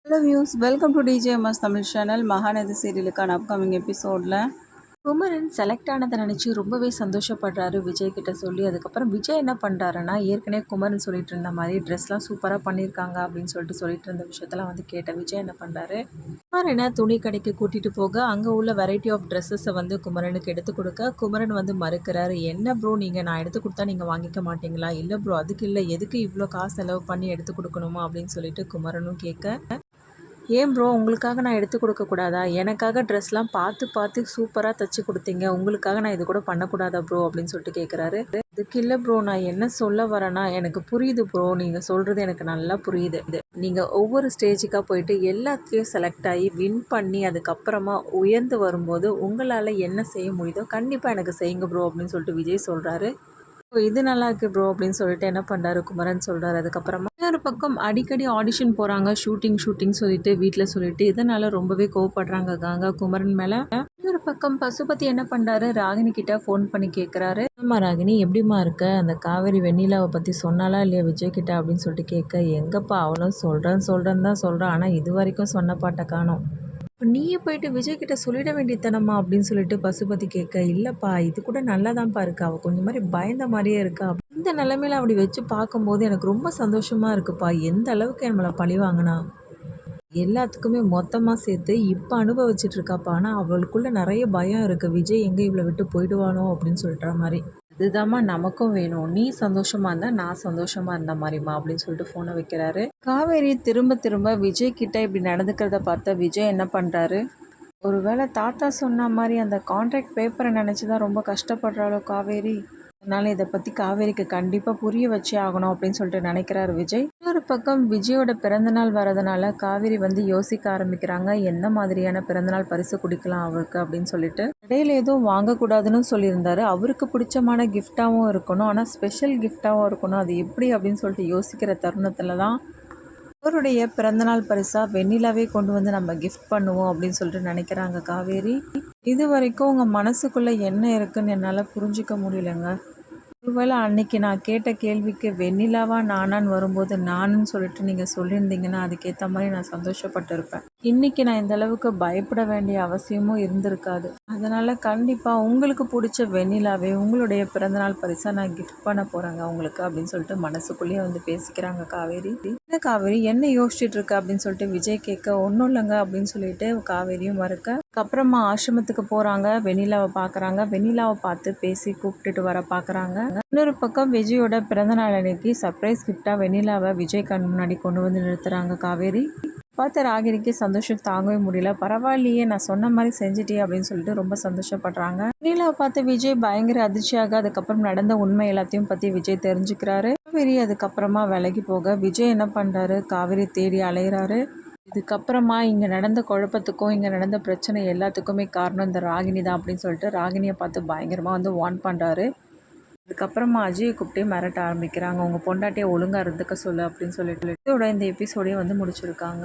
Hello views, welcome to DJMS Tamil channel. Mahanadi சீரியலுக்கான upcoming எபிசோடில் Kumaran select ஆனதை நினச்சி ரொம்பவே சந்தோஷப்படுறாரு விஜய் கிட்ட சொல்லி. அதுக்கப்புறம் விஜய் என்ன பண்ணுறாருன்னா, ஏற்கனவே குமரன் சொல்லிட்டு இருந்த மாதிரி ட்ரெஸ்லாம் சூப்பராக பண்ணியிருக்காங்க அப்படின்னு சொல்லிட்டு இருந்த விஷயத்தெல்லாம் கேட்ட விஜய் என்ன பண்ணுறாரு, குமரனை துணி கடைக்கு கூட்டிகிட்டு போக அங்கே உள்ள வெரைட்டி ஆஃப் ட்ரெஸ்ஸஸை குமரனுக்கு எடுத்து கொடுக்க குமரன் மறுக்கிறாரு. என்ன ப்ரோ, நீங்கள் நான் எடுத்து கொடுத்தா நீங்கள் வாங்கிக்க மாட்டீங்களா? இல்லை ப்ரோ, அதுக்கு இல்லை, எதுக்கு இவ்வளோ காசு செலவு பண்ணி எடுத்து கொடுக்கணுமா அப்படின்னு சொல்லிட்டு குமரனும் கேட்க, ஏன் ப்ரோ, உங்களுக்காக நான் எடுத்து கொடுக்கக்கூடாதா? எனக்காக ட்ரெஸ்லாம் பார்த்து பார்த்து சூப்பராக தைச்சி கொடுத்தீங்க, உங்களுக்காக நான் இது கூட பண்ணக்கூடாதா ப்ரோ அப்படின்னு சொல்லிட்டு கேட்குறாரு. இதுக்கு இல்லை ப்ரோ, நான் என்ன சொல்ல வரேன்னா, எனக்கு புரியுது ப்ரோ, நீங்கள் சொல்கிறது எனக்கு நல்லா புரியுது. நீங்கள் ஒவ்வொரு ஸ்டேஜுக்காக போயிட்டு எல்லாத்தையும் செலக்ட் ஆகி வின் பண்ணி அதுக்கப்புறமா உயர்ந்து வரும்போது உங்களால் என்ன செய்ய முடியுதோ கண்டிப்பாக எனக்கு செய்யுங்க ப்ரோ அப்படின்னு சொல்லிட்டு விஜய் சொல்கிறாரு. இது நல்லா இருக்கு ப்ரோ அப்படின்னு சொல்லிட்டு என்ன பண்ணுறாரு, குமரன் சொல்கிறாரு. அதுக்கப்புறமா இன்னொரு பக்கம் அடிக்கடி ஆடிஷன் போகிறாங்க, ஷூட்டிங் சொல்லிட்டு வீட்டில் சொல்லிட்டு இதனால் ரொம்பவே கோவப்படுறாங்க காங்கா குமரன் மேலே. இன்னொரு பக்கம் பசுபதி என்ன பண்ணுறாரு, ராகினி கிட்ட ஃபோன் பண்ணி கேட்குறாரு, ஆமாம் ராகினி எப்படிமா இருக்க, அந்த காவேரி வெண்ணிலாவை பற்றி சொன்னாலா இல்லையா விஜய் கிட்ட அப்படின்னு சொல்லிட்டு கேட்க, எங்கப்பா அவளும் சொல்கிறேன்னு தான் சொல்கிறான், ஆனால் இது வரைக்கும் சொன்ன பாட்டை காணோம். இப்போ நீயே போயிட்டு விஜய்கிட்ட சொல்லிட வேண்டியத்தனமா அப்படின்னு சொல்லிட்டு பசுபதி கேட்க, இல்லைப்பா இது கூட நல்லா தான்ப்பா இருக்கா, அவள் கொஞ்சம் மாதிரி பயந்த மாதிரியே இருக்கா, இந்த நிலைமையில அப்படி வச்சு பார்க்கும்போது எனக்கு ரொம்ப சந்தோஷமாக இருக்குப்பா, எந்த அளவுக்கு நம்மளை பழி வாங்கினா எல்லாத்துக்குமே மொத்தமாக சேர்த்து இப்போ அனுபவிச்சுட்டு இருக்காப்பா, ஆனால் அவளுக்குள்ள நிறைய பயம் இருக்குது, விஜய் எங்கே இவளை விட்டு போயிடுவானோ அப்படின்னு சொல்கிற மாதிரி. இதுதாம்மா நமக்கும் வேணும், நீ சந்தோஷமாக இருந்தால் நான் சந்தோஷமாக இருந்த மாதிரிம்மா அப்படின்னு சொல்லிட்டு ஃபோனை வைக்கிறாரு. காவேரி திரும்ப திரும்ப விஜய் கிட்ட இப்படி நடந்துக்கிறத பார்த்த விஜய் என்ன பண்ணுறாரு, ஒருவேளை தாத்தா சொன்ன மாதிரி அந்த கான்ட்ராக்ட் பேப்பரை நினச்சி தான் ரொம்ப கஷ்டப்படுறாளோ காவேரி, அதனால் இதை பற்றி காவேரிக்கு கண்டிப்பாக புரிய வச்சே ஆகணும் அப்படின்னு சொல்லிட்டு நினைக்கிறாரு விஜய். இன்னொரு பக்கம் விஜயோட பிறந்தநாள் வரதுனால காவேரி யோசிக்க ஆரம்பிக்கிறாங்க, எந்த மாதிரியான பிறந்தநாள் பரிசு கொடுக்கலாம் அவருக்கு அப்படின்னு சொல்லிட்டு. இடையில எதுவும் வாங்கக்கூடாதுன்னு சொல்லியிருந்தாரு, அவருக்கு பிடிச்சமான கிஃப்டாகவும் இருக்கணும், ஆனால் ஸ்பெஷல் கிஃப்டாகவும் இருக்கணும், அது எப்படி அப்படின்னு சொல்லிட்டு யோசிக்கிற தருணத்தில் தான் அவருடைய பிறந்தநாள் பரிசாக வெண்ணிலாவே கொண்டு நம்ம கிஃப்ட் பண்ணுவோம் அப்படின்னு சொல்லிட்டு நினைக்கிறாங்க காவேரி. இது வரைக்கும் உங்கள் மனசுக்குள்ளே என்ன இருக்குன்னு என்னால் புரிஞ்சிக்க முடியலைங்க. ஒருவேளை அன்னைக்கு நான் கேட்ட கேள்விக்கு வெண்ணிலாவா நானான்னு வரும்போது நானுன்னு சொல்லிட்டு நீங்கள் சொல்லியிருந்தீங்கன்னா அதுக்கேற்ற மாதிரி நான் சந்தோஷப்பட்டிருப்பேன். இன்றைக்கி நான் இந்த அளவுக்கு பயப்பட வேண்டிய அவசியமும் இருந்திருக்காது. அதனால் கண்டிப்பாக உங்களுக்கு பிடிச்ச வெண்ணிலாவே உங்களுடைய பிறந்தநாள் பரிசாக நான் கிஃப்ட் பண்ண போகிறேங்க உங்களுக்கு அப்படின்னு சொல்லிட்டு மனசுக்குள்ளேயே பேசிக்கிறாங்க காவேரி. என்ன காவேரி என்ன யோசிச்சுட்டு இருக்க அப்படின்னு சொல்லிட்டு விஜய் கேட்க, ஒன்றும் இல்லைங்க அப்படின்னு சொல்லிட்டு காவேரியும் மறுக்க. அதுக்கப்புறமா ஆசிரமத்துக்கு போகிறாங்க, வெண்ணிலாவை பார்க்குறாங்க, வெண்ணிலாவை பார்த்து பேசி கூப்பிட்டுட்டு வர பார்க்குறாங்க. இன்னொரு பக்கம் விஜயோட பிறந்தநாள் அன்னைக்கு சர்ப்ரைஸ் கிஃப்டாக வெண்ணிலாவை விஜய் கண் முன்னாடி கொண்டு நிறுத்துகிறாங்க காவேரி. பார்த்த ராகினிக்கு சந்தோஷம் தாங்கவே முடியல, பரவாயில்லையே நான் சொன்ன மாதிரி செஞ்சுட்டே அப்படின்னு சொல்லிட்டு ரொம்ப சந்தோஷப்படுறாங்க. வெண்ணிலாவை பார்த்து விஜய் பயங்கர அதிர்ச்சியாக அதுக்கப்புறம் நடந்த உண்மை எல்லாத்தையும் பற்றி விஜய் தெரிஞ்சுக்கிறாரு. காவேரி அதுக்கப்புறமா விலகி போக விஜய் என்ன பண்ணுறாரு, காவேரி தேடி அலைகிறாரு. இதுக்கப்புறமா இங்கே நடந்த குழப்பத்துக்கும் இங்கே நடந்த பிரச்சனை எல்லாத்துக்குமே காரணம் இந்த ராகினி தான் அப்படின்னு சொல்லிட்டு ராகினியை பார்த்து பயங்கரமாக வார்ன் பண்ணுறாரு. அதுக்கப்புறமா அஜயை கூப்பிட்டே மிரட்ட ஆரம்பிக்கிறாங்க, உங்கள் பொண்டாட்டியை ஒழுங்காக இருந்துக்க சொல்லு அப்படின்னு சொல்லிட்டு இதோட இந்த எபிசோடையும் முடிச்சிருக்காங்க.